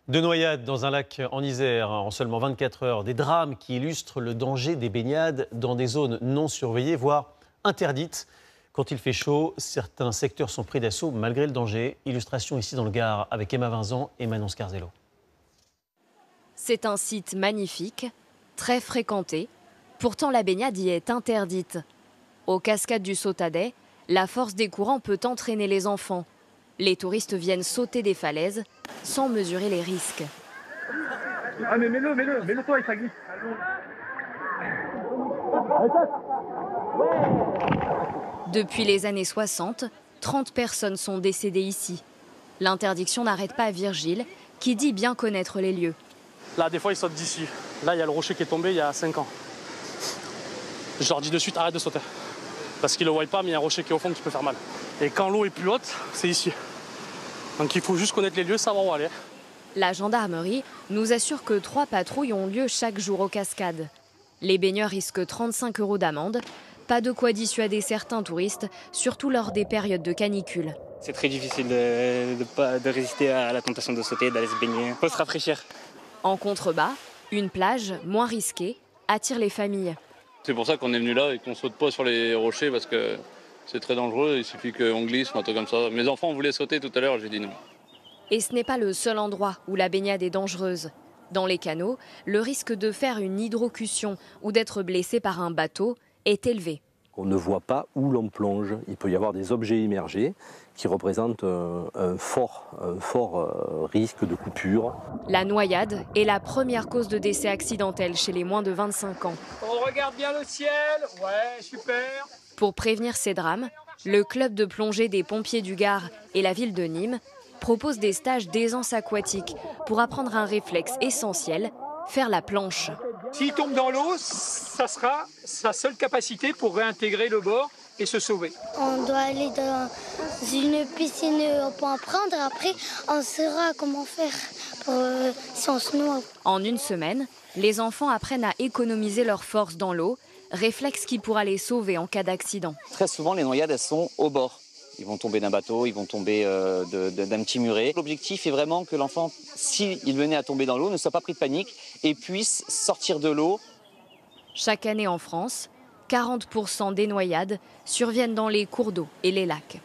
Deux noyades dans un lac en Isère en seulement 24 heures. Des drames qui illustrent le danger des baignades dans des zones non surveillées, voire interdites. Quand il fait chaud, certains secteurs sont pris d'assaut malgré le danger. Illustration ici dans le Gard avec Emma Vincent et Manon Scarzello. C'est un site magnifique, très fréquenté. Pourtant, la baignade y est interdite. Aux cascades du Sautadet, la force des courants peut entraîner les enfants. Les touristes viennent sauter des falaises sans mesurer les risques. Ah mais mets-le toi et ça glisse. Depuis les années 60, 30 personnes sont décédées ici. L'interdiction n'arrête pas Virgile, qui dit bien connaître les lieux. Là, des fois, ils sautent d'ici. Là, il y a le rocher qui est tombé il y a 5 ans. Je leur dis de suite, arrête de sauter. Parce qu'ils ne le voient pas, mais il y a un rocher qui est au fond qui peut faire mal. Et quand l'eau est plus haute, c'est ici. Donc il faut juste connaître les lieux, savoir où aller. La gendarmerie nous assure que 3 patrouilles ont lieu chaque jour aux cascades. Les baigneurs risquent 35 € d'amende. Pas de quoi dissuader certains touristes, surtout lors des périodes de canicule. C'est très difficile de résister à la tentation de sauter, d'aller se baigner. Il faut se rafraîchir. En contrebas, une plage moins risquée attire les familles. C'est pour ça qu'on est venu là et qu'on ne saute pas sur les rochers parce que c'est très dangereux. Il suffit qu'on glisse, un truc comme ça. Mes enfants voulaient sauter tout à l'heure, j'ai dit non. Et ce n'est pas le seul endroit où la baignade est dangereuse. Dans les canaux, le risque de faire une hydrocution ou d'être blessé par un bateau est élevé. On ne voit pas où l'on plonge. Il peut y avoir des objets immergés qui représentent un fort risque de coupure. La noyade est la première cause de décès accidentel chez les moins de 25 ans. On regarde bien le ciel, ouais, super. Pour prévenir ces drames, le club de plongée des pompiers du Gard et la ville de Nîmes proposent des stages d'aisance aquatique pour apprendre un réflexe essentiel, faire la planche. S'il tombe dans l'eau, ça sera sa seule capacité pour réintégrer le bord et se sauver. On doit aller dans une piscine pour apprendre. Après, on saura comment faire si on se noie. En une semaine, les enfants apprennent à économiser leur force dans l'eau, réflexe qui pourra les sauver en cas d'accident. Très souvent, les noyades, elles sont au bord. Ils vont tomber d'un bateau, ils vont tomber d'un petit muret. L'objectif est vraiment que l'enfant, s'il venait à tomber dans l'eau, ne soit pas pris de panique et puisse sortir de l'eau. Chaque année en France, 40% des noyades surviennent dans les cours d'eau et les lacs.